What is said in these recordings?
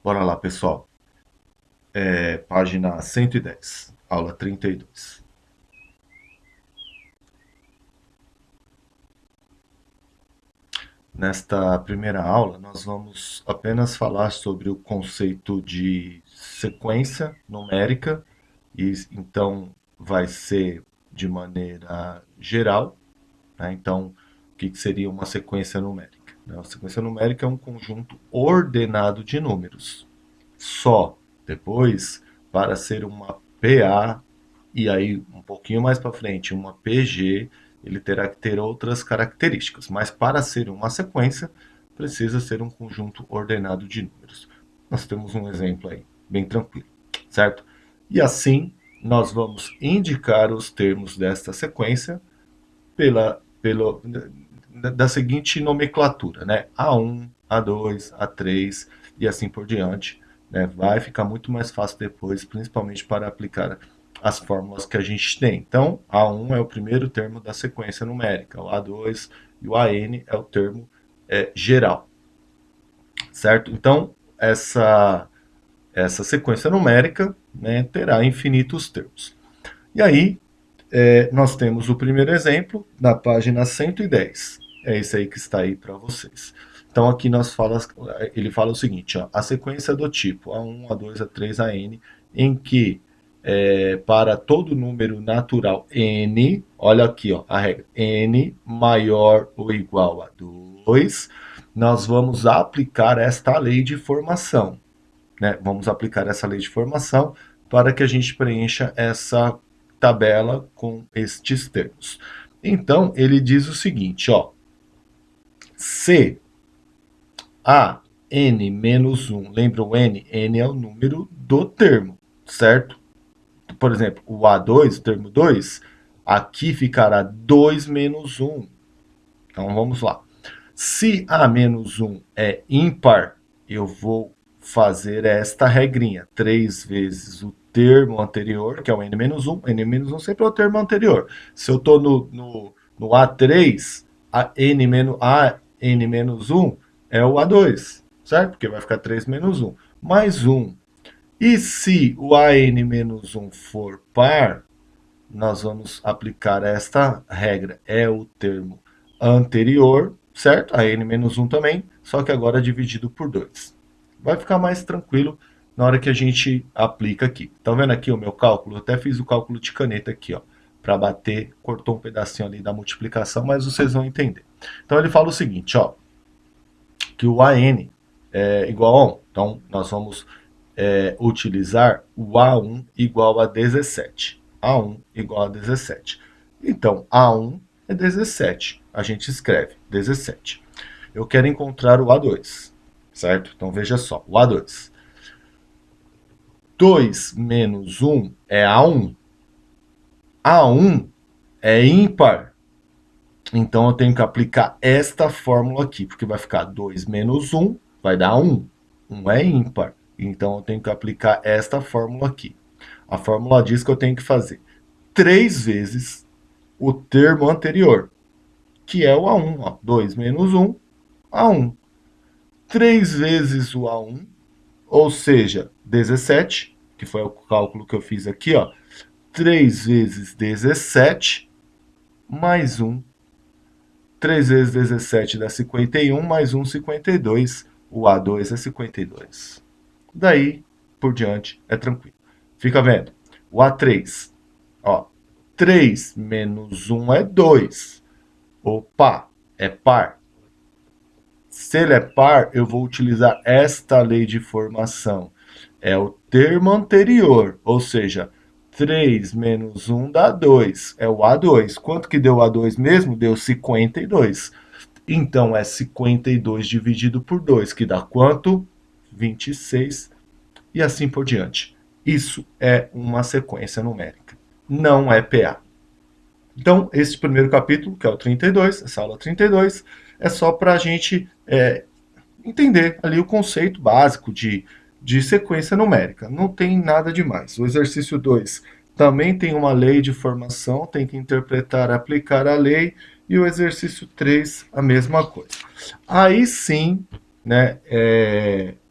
Bora lá, pessoal. Página 110, aula 32. Nesta primeira aula, nós vamos apenas falar sobre o conceito de sequência numérica, e então vai ser de maneira geral, né? Então, o que seria uma sequência numérica? Uma sequência numérica é um conjunto ordenado de números. Só depois, para ser uma PA, e aí um pouquinho mais para frente, uma PG, ele terá que ter outras características. Mas para ser uma sequência, precisa ser um conjunto ordenado de números. Nós temos um exemplo aí, bem tranquilo, certo? E assim, nós vamos indicar os termos desta sequência da seguinte nomenclatura, né? A1, A2, A3 e assim por diante, né? Vai ficar muito mais fácil depois, principalmente para aplicar as fórmulas que a gente tem. Então, A1 é o primeiro termo da sequência numérica, o A2 e o AN é o termo geral, certo? Então, essa sequência numérica, né, terá infinitos termos. E aí, nós temos o primeiro exemplo na página 110. É esse aí que está aí para vocês. Então aqui ele fala o seguinte, ó, a sequência do tipo A1, A2, A3, AN, em que para todo número natural n, olha aqui ó, a regra, n maior ou igual a 2, nós vamos aplicar esta lei de formação. Né? Vamos aplicar essa lei de formação para que a gente preencha essa tabela com estes termos. Então, ele diz o seguinte, ó, se a n menos 1, lembra o n? N é o número do termo, certo? Por exemplo, o A2, o termo 2, aqui ficará 2 menos 1. Então, vamos lá. Se A menos 1 é ímpar, eu vou fazer esta regrinha. 3 vezes o termo anterior, que é o n-1. N-1 sempre é o termo anterior. Se eu estou no A3, a n-1 é o A2, certo? Porque vai ficar 3 menos 1. Mais 1. E se o AN-1 for par, nós vamos aplicar esta regra. É o termo anterior, certo? A n-1 também, só que agora dividido por 2. Vai ficar mais tranquilo na hora que a gente aplica aqui. Tá vendo aqui o meu cálculo? Eu até fiz o cálculo de caneta aqui, ó, para bater, cortou um pedacinho ali da multiplicação, mas vocês vão entender. Então ele fala o seguinte, ó, que o AN é igual a 1. Então nós vamos utilizar o A1 igual a 17. A1 igual a 17. Então, A1 é 17. A gente escreve 17. Eu quero encontrar o A2, certo? Então, veja só, o A2. 2 menos 1 é A1. A1 é ímpar. Então, eu tenho que aplicar esta fórmula aqui, porque vai ficar 2 menos 1, vai dar 1. 1 é ímpar. Então, eu tenho que aplicar esta fórmula aqui. A fórmula diz que eu tenho que fazer 3 vezes o termo anterior, que é o A1. Ó. 2 menos 1, A1. 3 vezes o A1, ou seja, 17, que foi o cálculo que eu fiz aqui. Ó. 3 vezes 17, mais 1. 3 vezes 17 dá 51, mais 1, 52. O A2 é 52. Daí por diante é tranquilo. Fica vendo? O A3, ó, 3 menos 1 é 2. Opa, é par. Se ele é par, eu vou utilizar esta lei de formação. É o termo anterior, ou seja, 3 menos 1 dá 2. É o A2. Quanto que deu o A2 mesmo? Deu 52. Então, é 52 dividido por 2, que dá quanto? 26. E assim por diante. Isso é uma sequência numérica. Não é PA. Então, esse primeiro capítulo, que é o 32, essa aula 32, é só para a gente entender ali o conceito básico de sequência numérica. Não tem nada demais. O exercício 2 também tem uma lei de formação, tem que interpretar, aplicar a lei, e o exercício 3, a mesma coisa. Aí sim, né,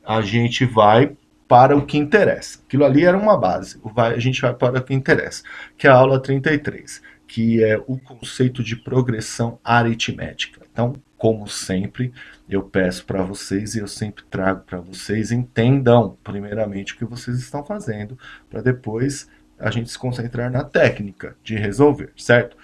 a gente vai para o que interessa. Aquilo ali era uma base, a gente vai para o que interessa, que é a aula 33, que é o conceito de progressão aritmética. Então, como sempre, eu peço para vocês e eu sempre trago para vocês, entendam primeiramente o que vocês estão fazendo, para depois a gente se concentrar na técnica de resolver, certo?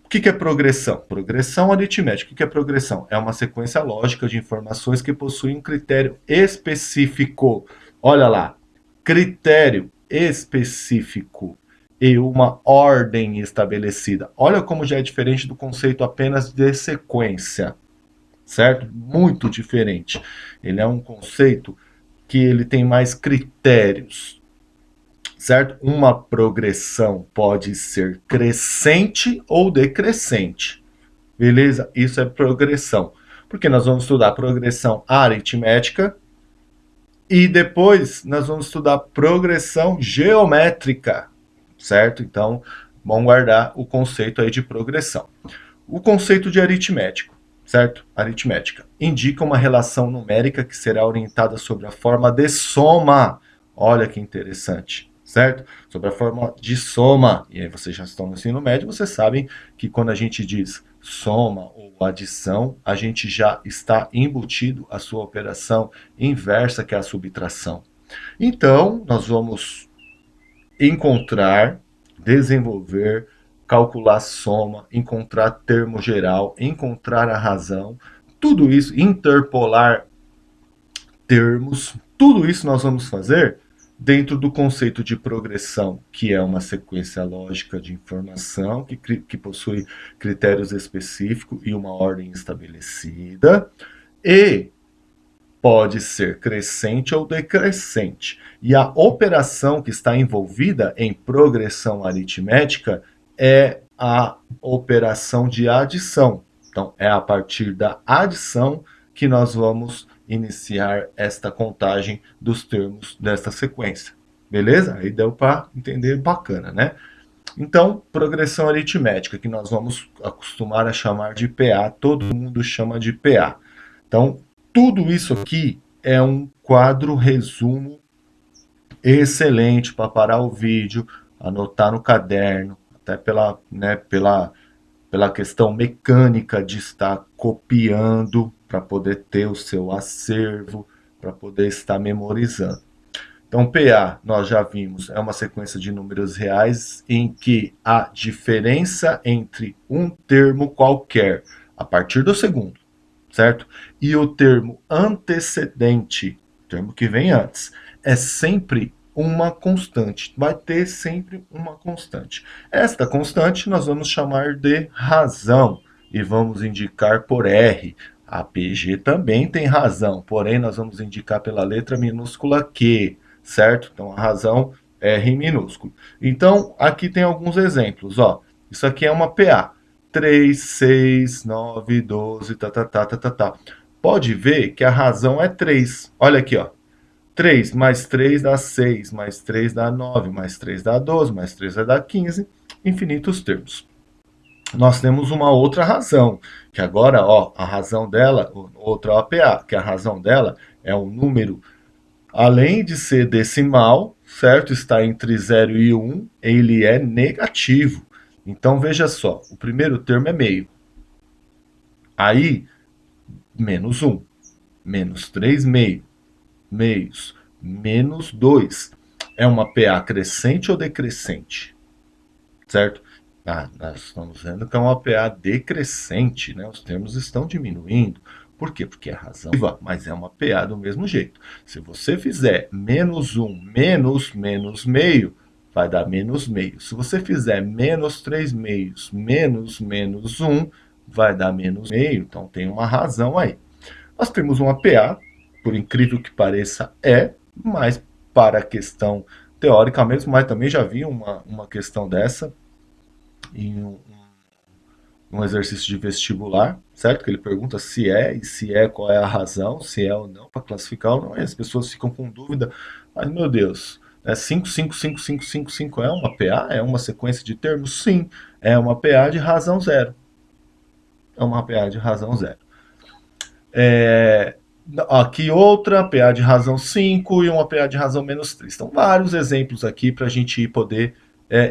O que é progressão? Progressão aritmética. O que é progressão? É uma sequência lógica de informações que possuem um critério específico. Olha lá, critério específico e uma ordem estabelecida. Olha como já é diferente do conceito apenas de sequência, certo? Muito diferente. Ele é um conceito que ele tem mais critérios, certo? Uma progressão pode ser crescente ou decrescente. Beleza? Isso é progressão. Porque nós vamos estudar progressão aritmética e depois nós vamos estudar progressão geométrica, certo? Então, vamos guardar o conceito aí de progressão. O conceito de aritmético, certo? Aritmética indica uma relação numérica que será orientada sobre a forma de soma. Olha que interessante, certo? Sobre a forma de soma. E aí vocês já estão no ensino médio, vocês sabem que quando a gente diz soma ou adição, a gente já está embutido a sua operação inversa, que é a subtração. Então, nós vamos encontrar, desenvolver, calcular soma, encontrar termo geral, encontrar a razão, tudo isso, interpolar termos, tudo isso nós vamos fazer dentro do conceito de progressão, que é uma sequência lógica de informação que possui critérios específicos e uma ordem estabelecida, e pode ser crescente ou decrescente. E a operação que está envolvida em progressão aritmética é a operação de adição. Então, é a partir da adição que nós vamos iniciar esta contagem dos termos desta sequência. Beleza? Aí deu para entender bacana, né? Então, progressão aritmética, que nós vamos acostumar a chamar de PA, todo mundo chama de PA. Então, tudo isso aqui é um quadro resumo excelente para parar o vídeo, anotar no caderno, até pela questão mecânica de estar copiando para poder ter o seu acervo, para poder estar memorizando. Então, PA, nós já vimos, é uma sequência de números reais em que a diferença entre um termo qualquer, a partir do segundo, certo? E o termo antecedente, termo que vem antes, é sempre uma constante. Vai ter sempre uma constante. Esta constante nós vamos chamar de razão e vamos indicar por R. A PG também tem razão, porém nós vamos indicar pela letra minúscula Q, certo? Então a razão é R minúsculo. Então aqui tem alguns exemplos, ó. Isso aqui é uma PA. 3, 6, 9, 12, tá. Pode ver que a razão é 3. Olha aqui, ó. 3 mais 3 dá 6, mais 3 dá 9, mais 3 dá 12, mais 3 vai dar 15, infinitos termos. Nós temos uma outra razão, que agora, ó, a razão dela, outra OPA, que a razão dela é um número, além de ser decimal, certo? Está entre 0 e 1, ele é negativo. Então, veja só, o primeiro termo é meio. Aí, menos 1, menos 3 meios, menos 2. É uma PA crescente ou decrescente? Certo? Nós estamos vendo que é uma PA decrescente, né? Os termos estão diminuindo. Por quê? Porque é razão viva, mas é uma PA do mesmo jeito. Se você fizer menos 1 menos meio, vai dar menos meio. Se você fizer menos 3 meios menos 1, vai dar menos meio. Então tem uma razão aí. Nós temos uma PA, por incrível que pareça, mas para a questão teórica mesmo, mas também já vi uma questão dessa em um exercício de vestibular, certo? Que ele pergunta se é, e se é, qual é a razão, se é ou não, para classificar ou não. E as pessoas ficam com dúvida. Mas, meu Deus, 5, 5, 5, 5, 5, 5 é uma PA? É uma sequência de termos? Sim, é uma PA de razão zero. É uma PA de razão zero. Aqui outra, PA de razão 5 e uma PA de razão menos 3. Então, vários exemplos aqui para a gente ir poder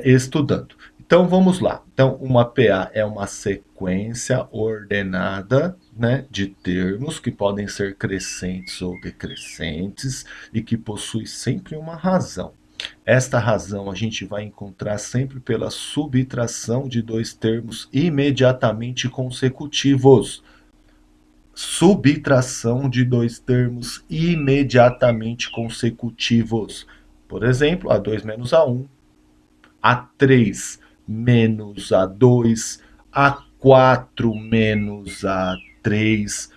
estudando. Então, vamos lá. Então, uma PA é uma sequência ordenada, né, de termos que podem ser crescentes ou decrescentes e que possui sempre uma razão. Esta razão a gente vai encontrar sempre pela subtração de dois termos imediatamente consecutivos. Subtração de dois termos imediatamente consecutivos. Por exemplo, A2 menos A1, A3 menos A2, A4 menos A3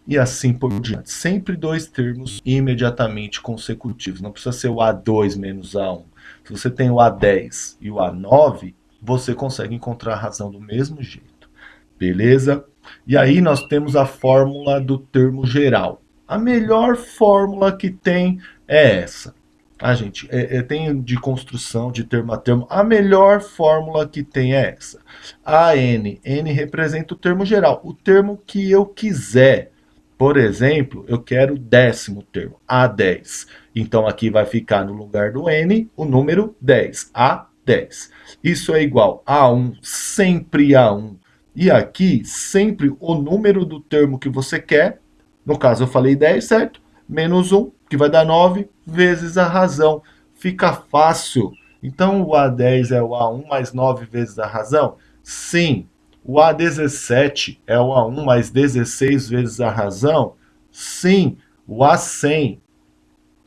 e assim por diante. Sempre dois termos imediatamente consecutivos. Não precisa ser o A2 menos A1. Se você tem o A10 e o A9, você consegue encontrar a razão do mesmo jeito. Beleza? E aí nós temos a fórmula do termo geral. A melhor fórmula que tem é essa. Ah, gente, tem de construção, de termo a termo. A melhor fórmula que tem é essa. A N. N representa o termo geral, o termo que eu quiser. Por exemplo, eu quero o 10º termo, A10. Então aqui vai ficar no lugar do N o número 10, A10. Isso é igual a 1, sempre A1. E aqui, sempre o número do termo que você quer, no caso eu falei 10, certo? Menos 1, que vai dar 9, vezes a razão. Fica fácil. Então o A10 é o A1 mais 9 vezes a razão? Sim. O A17 é o A1 mais 16 vezes a razão? Sim. O A100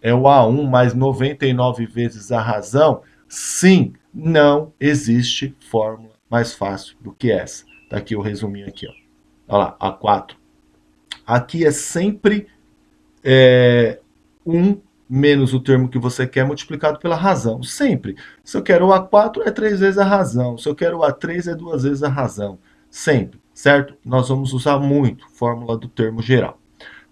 é o A1 mais 99 vezes a razão? Sim. Não existe fórmula mais fácil do que essa. Tá aqui o resuminho aqui, ó. Olha lá, A4. Aqui é sempre 1 menos o termo que você quer multiplicado pela razão. Sempre. Se eu quero o A4, é 3 vezes a razão. Se eu quero o A3, é 2 vezes a razão. Sempre, certo? Nós vamos usar muito fórmula do termo geral.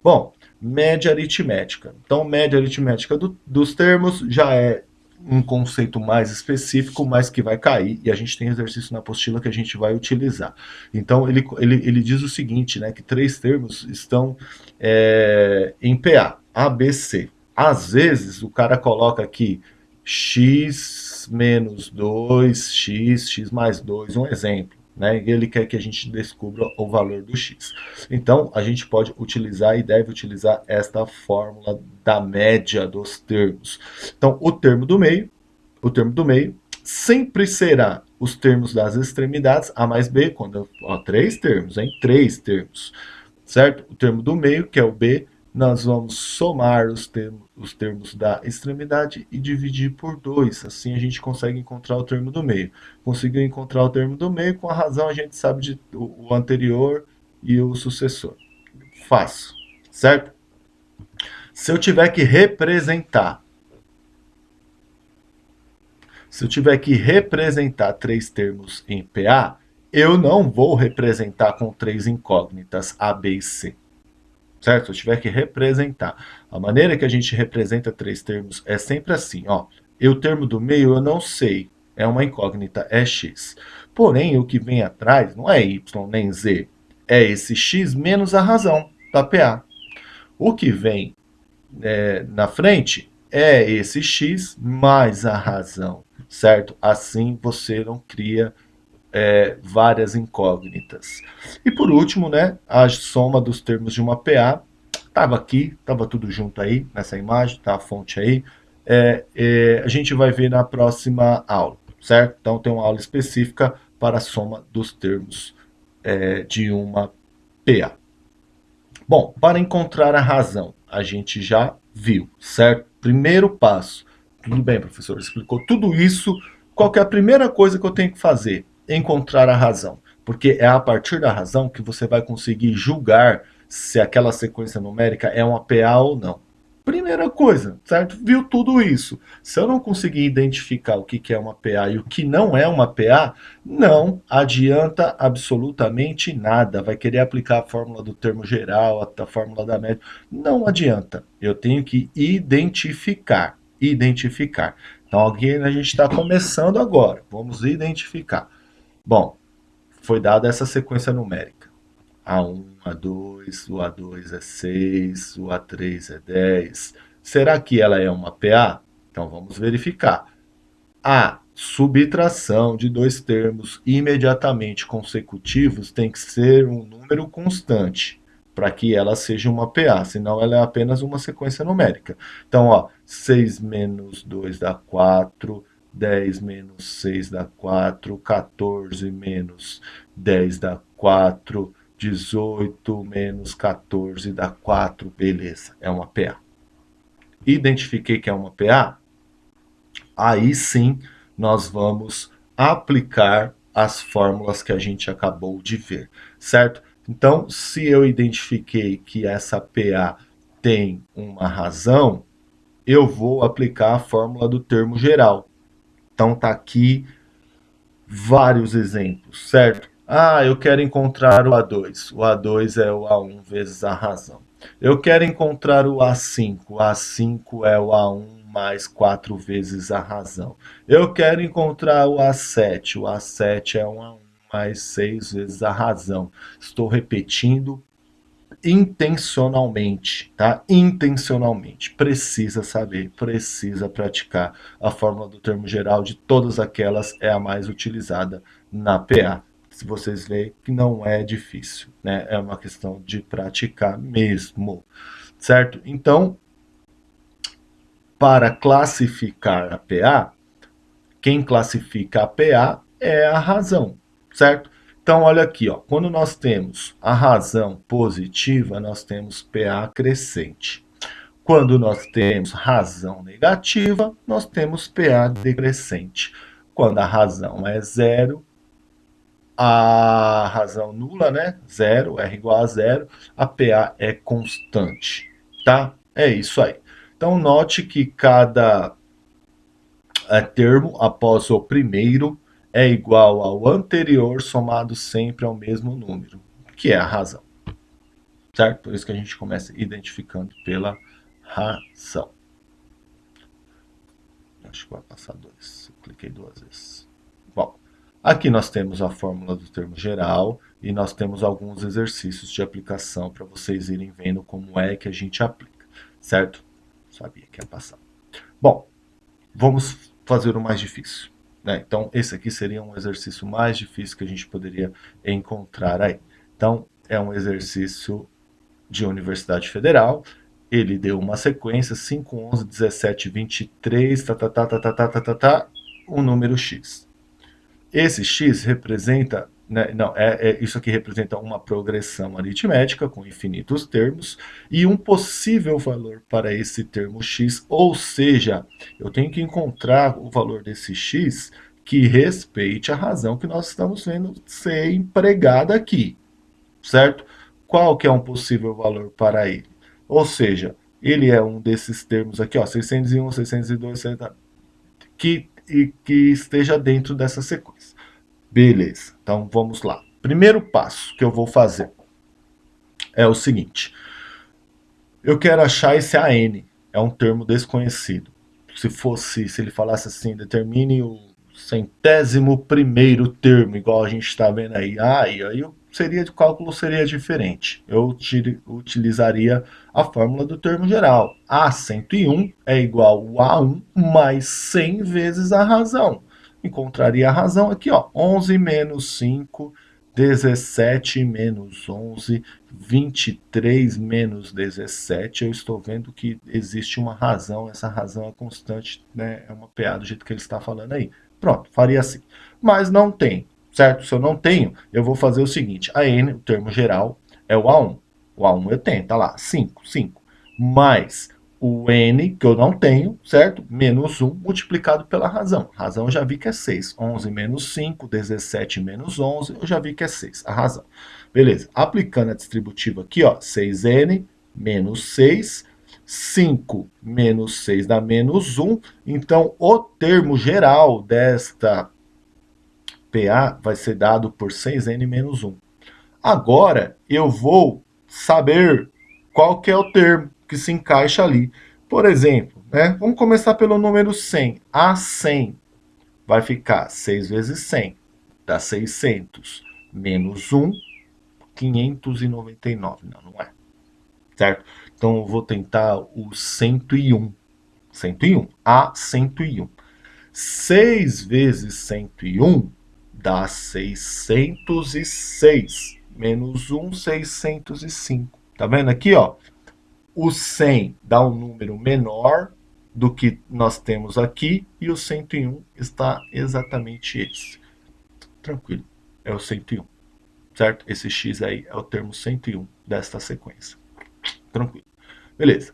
Bom, média aritmética. Então, média aritmética dos termos já é um conceito mais específico, mas que vai cair, e a gente tem exercício na apostila que a gente vai utilizar. Então, ele diz o seguinte, né, que 3 termos estão em PA, A, B, C. Às vezes, o cara coloca aqui x menos 2, x mais 2, um exemplo. Né? E ele quer que a gente descubra o valor do x. Então, a gente pode utilizar e deve utilizar esta fórmula da média dos termos. Então, o termo do meio sempre será os termos das extremidades, A mais B, quando ó, 3 termos, hein? 3 termos, certo? O termo do meio, que é o B, nós vamos somar os termos da extremidade e dividir por 2. Assim a gente consegue encontrar o termo do meio. Conseguiu encontrar o termo do meio, com a razão a gente sabe o anterior e o sucessor. Fácil, certo? Se eu tiver que representar três termos em PA, eu não vou representar com 3 incógnitas A, B e C. Certo? Se eu tiver que representar. A maneira que a gente representa 3 termos é sempre assim, ó. E o termo do meio eu não sei, é uma incógnita, é x. Porém, o que vem atrás não é y nem z, é esse x menos a razão da PA. O que vem na frente é esse x mais a razão, certo? Assim você não cria várias incógnitas. E por último, né, a soma dos termos de uma PA estava aqui, estava tudo junto aí nessa imagem, tá a fonte aí. A gente vai ver na próxima aula, certo? Então tem uma aula específica para a soma dos termos de uma PA. Bom, para encontrar a razão, a gente já viu, certo? Primeiro passo. Tudo bem, professor, explicou tudo isso. Qual que é a primeira coisa que eu tenho que fazer? Encontrar a razão. Porque é a partir da razão que você vai conseguir julgar se aquela sequência numérica é uma PA ou não. Primeira coisa, certo? Viu tudo isso. Se eu não conseguir identificar o que é uma PA e o que não é uma PA, não adianta absolutamente nada. Vai querer aplicar a fórmula do termo geral, a fórmula da média. Não adianta. Eu tenho que identificar. Identificar. Então, alguém a gente está começando agora. Vamos identificar. Bom, foi dada essa sequência numérica. A1, A2, o A2 é 6, o A3 é 10. Será que ela é uma PA? Então vamos verificar. A subtração de dois termos imediatamente consecutivos tem que ser um número constante para que ela seja uma PA, senão ela é apenas uma sequência numérica. Então, ó, 6 menos 2 dá 4, 10 menos 6 dá 4, 14 menos 10 dá 4, 18 menos 14 dá 4, beleza, é uma PA. Identifiquei que é uma PA? Aí sim nós vamos aplicar as fórmulas que a gente acabou de ver, certo? Então, se eu identifiquei que essa PA tem uma razão, eu vou aplicar a fórmula do termo geral. Então, tá aqui vários exemplos, certo? Ah, eu quero encontrar o A2. O A2 é o A1 vezes a razão. Eu quero encontrar o A5. O A5 é o A1 mais 4 vezes a razão. Eu quero encontrar o A7. O A7 é um A1 mais 6 vezes a razão. Estou repetindo intencionalmente, tá? Intencionalmente. Precisa saber, precisa praticar. A fórmula do termo geral de todas aquelas é a mais utilizada na PA. Se vocês veem que não é difícil, né? É uma questão de praticar mesmo, certo? Então, para classificar a PA, quem classifica a PA é a razão, certo? Então, olha aqui, ó, quando nós temos a razão positiva, nós temos PA crescente. Quando nós temos razão negativa, nós temos PA decrescente. Quando a razão é zero, a razão nula, né? Zero, R igual a zero, a PA é constante, tá? É isso aí. Então, note que cada termo após o primeiro é igual ao anterior somado sempre ao mesmo número, que é a razão. Certo? Por isso que a gente começa identificando pela razão. Acho que vai passar dois. Eu cliquei duas vezes. Bom, aqui nós temos a fórmula do termo geral e nós temos alguns exercícios de aplicação para vocês irem vendo como é que a gente aplica. Certo? Sabia que ia passar. Bom, vamos fazer o mais difícil, né? Então, esse aqui seria um exercício mais difícil que a gente poderia encontrar aí. Então, é um exercício de Universidade Federal. Ele deu uma sequência 5, 11, 17, 23, um número x. Esse x representa, né, não, isso aqui representa uma progressão aritmética com infinitos termos e um possível valor para esse termo x, ou seja, eu tenho que encontrar o valor desse x que respeite a razão que nós estamos vendo ser empregada aqui, certo? Qual que é um possível valor para ele? Ou seja, ele é um desses termos aqui, ó, 601, 602, que esteja dentro dessa sequência. Beleza, então vamos lá. Primeiro passo que eu vou fazer é o seguinte. Eu quero achar esse AN, é um termo desconhecido. Se ele falasse assim, determine o 100º termo, igual a gente está vendo aí, aí o cálculo seria diferente. Eu utilizaria a fórmula do termo geral. A101 é igual a 1 mais 100 vezes a razão. Encontraria a razão aqui, ó, 11 menos 5, 17 menos 11, 23 menos 17. Eu estou vendo que existe uma razão, essa razão é constante, né? É uma PA do jeito que ele está falando aí. Pronto, faria assim. Mas não tem, certo? Se eu não tenho, eu vou fazer o seguinte: a n, o termo geral, é o A1. O A1 eu tenho, tá lá, 5, 5. Mais o n, que eu não tenho, certo? Menos 1 multiplicado pela razão. A razão eu já vi que é 6. 11 menos 5, 17 menos 11, eu já vi que é 6, a razão. Beleza, aplicando a distributiva aqui, ó, 6n menos 6, 5 menos 6 dá menos 1. Então, o termo geral desta PA vai ser dado por 6n menos 1. Agora, eu vou saber qual que é o termo que se encaixa ali. Por exemplo, né, vamos começar pelo número 100. A 100 vai ficar 6 vezes 100, dá 600, menos 1, 599. Não, não é. Certo? Então eu vou tentar o 101. 101. A 101. 6 vezes 101 dá 606. Menos 1, 605. Tá vendo aqui, ó? O 100 dá um número menor do que nós temos aqui e o 101 está exatamente esse. Tranquilo, é o 101, certo? Esse x aí é o termo 101 desta sequência. Tranquilo. Beleza.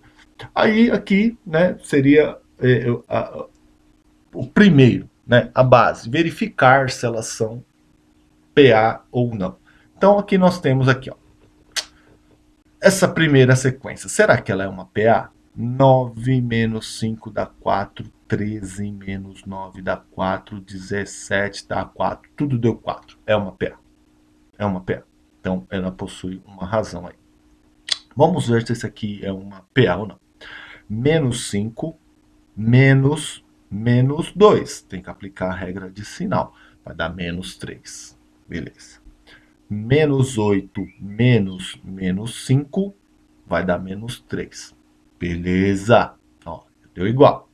Aí aqui, né, seria o primeiro, né, a base, verificar se elas são PA ou não. Então aqui nós temos aqui, ó, essa primeira sequência, será que ela é uma PA? 9 menos 5 dá 4, 13 menos 9 dá 4, 17 dá 4, tudo deu 4. É uma PA. É uma PA. Então ela possui uma razão aí. Vamos ver se esse aqui é uma PA ou não. Menos 5 menos 2. Tem que aplicar a regra de sinal. Vai dar menos 3. Beleza. Menos 8 menos 5 vai dar menos 3. Beleza. Ó, deu igual.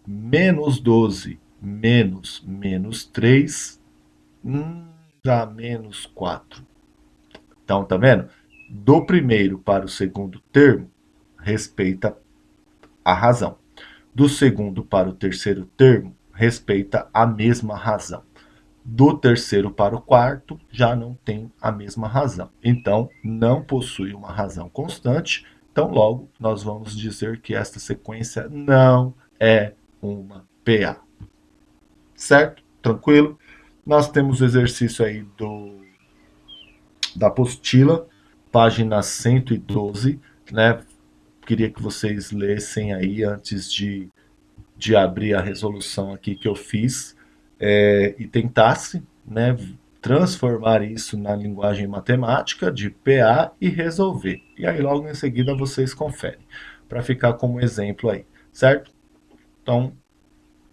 Menos 12 menos 3 dá menos 4. Então, tá vendo? Do primeiro para o segundo termo, respeita a razão. Do segundo para o terceiro termo, respeita a mesma razão. Do terceiro para o quarto, já não tem a mesma razão. Então, não possui uma razão constante. Então, logo, nós vamos dizer que esta sequência não é uma PA. Certo? Tranquilo? Nós temos o exercício aí da apostila, página 112, né? Queria que vocês lessem aí antes de abrir a resolução aqui que eu fiz e tentasse, né, transformar isso na linguagem matemática de PA e resolver. E aí logo em seguida vocês conferem, para ficar como exemplo aí, certo? Então,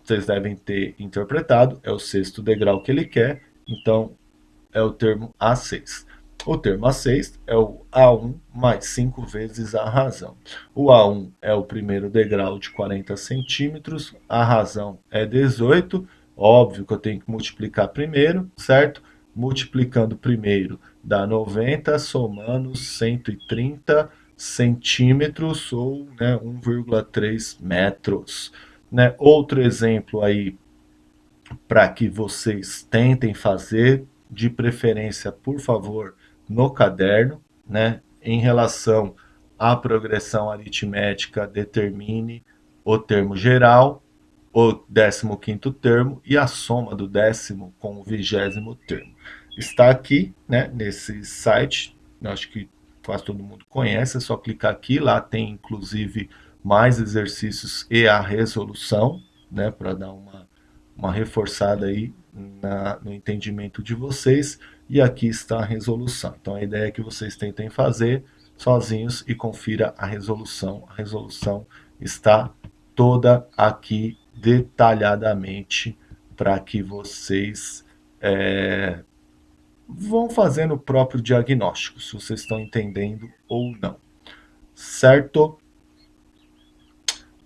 vocês devem ter interpretado, é o sexto degrau que ele quer, então é o termo A6. O termo A6 é o A1 mais 5 vezes a razão. O A1 é o primeiro degrau de 40 centímetros, a razão é 18. Óbvio que eu tenho que multiplicar primeiro, certo? Multiplicando primeiro dá 90, somando 130 centímetros ou, né, 1,3 metros. Né? Outro exemplo aí para que vocês tentem fazer, de preferência, por favor, no caderno, né? Em relação à progressão aritmética, determine o termo geral, o 15º termo e a soma do 10º com o 20º termo. Está aqui, né, nesse site, eu acho que quase todo mundo conhece, é só clicar aqui, lá tem inclusive mais exercícios e a resolução, né, para dar uma reforçada aí no entendimento de vocês, e aqui está a resolução. Então a ideia é que vocês tentem fazer sozinhos e confira a resolução. A resolução está toda aqui detalhadamente para que vocês vão fazendo o próprio diagnóstico, se vocês estão entendendo ou não. Certo?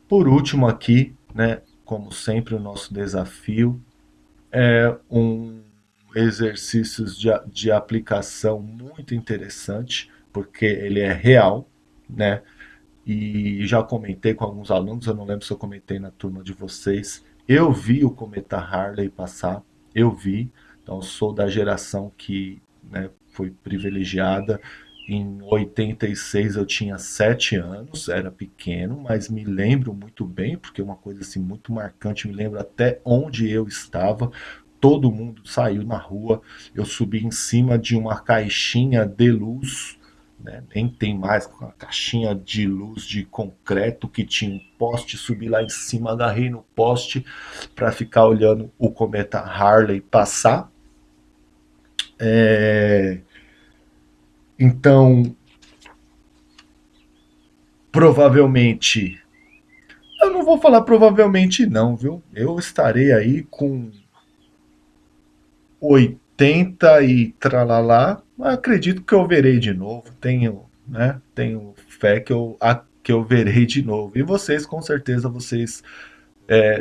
Por último aqui, né, como sempre, o nosso desafio é um exercício de aplicação muito interessante, porque ele é real, né? E já comentei com alguns alunos, eu não lembro se eu comentei na turma de vocês, eu vi o cometa Harley passar, eu vi, então sou da geração que, né, foi privilegiada. Em 86 eu tinha 7 anos, era pequeno, mas me lembro muito bem, porque é uma coisa assim muito marcante, me lembro até onde eu estava. Todo mundo saiu na rua, eu subi em cima de uma caixinha de luz, né? Nem tem mais, uma caixinha de luz de concreto que tinha um poste, subi lá em cima, agarrei no poste para ficar olhando o cometa Harley passar. Então, provavelmente, eu não vou falar provavelmente não, viu? Eu estarei aí com tenta e tralalá, mas acredito que eu verei de novo. Tenho fé que eu verei de novo. E vocês, com certeza, vocês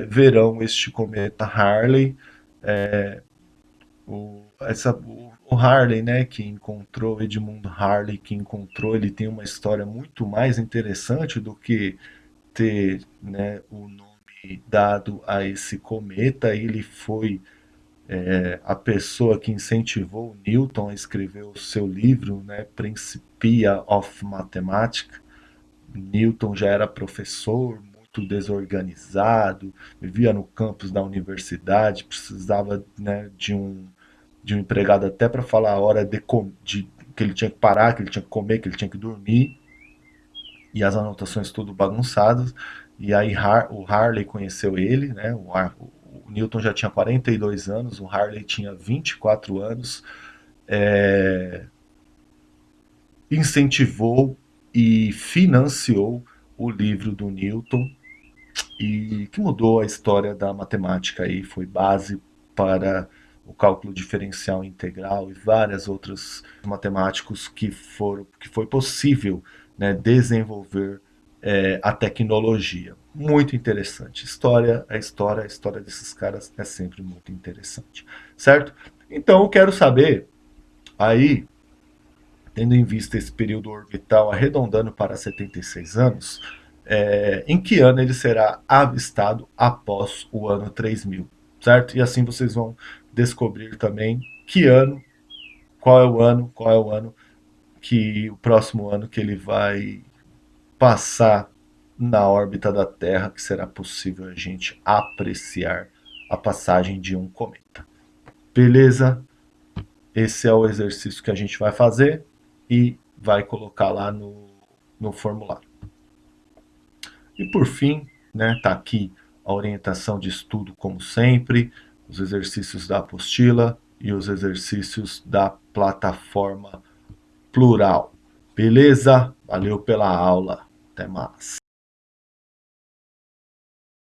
verão este cometa Harley. O Harley, né, que encontrou, Edmund Harley, que encontrou, ele tem uma história muito mais interessante do que ter, né, o nome dado a esse cometa. Ele foi a pessoa que incentivou o Newton a escrever o seu livro, né, Principia of Mathematics. Newton já era professor, muito desorganizado, vivia no campus da universidade, precisava, né, de um empregado até para falar a hora que ele tinha que parar, que ele tinha que comer, que ele tinha que dormir, e as anotações tudo bagunçadas. E aí o Harley conheceu ele, né? O Newton já tinha 42 anos, o Harley tinha 24 anos, é, incentivou e financiou o livro do Newton e que mudou a história da matemática e foi base para o cálculo diferencial integral e várias outras matemáticos que foi possível, né, desenvolver a tecnologia. Muito interessante. A história desses caras é sempre muito interessante, certo? Então eu quero saber aí, tendo em vista esse período orbital arredondando para 76 anos, em que ano ele será avistado após o ano 3000, certo? E assim vocês vão descobrir também que ano, qual é o ano que o próximo ano que ele vai passar na órbita da Terra, que será possível a gente apreciar a passagem de um cometa. Beleza? Esse é o exercício que a gente vai fazer e vai colocar lá no formulário. E por fim, né, tá aqui a orientação de estudo como sempre, os exercícios da apostila e os exercícios da plataforma plural. Beleza? Valeu pela aula. Até mais.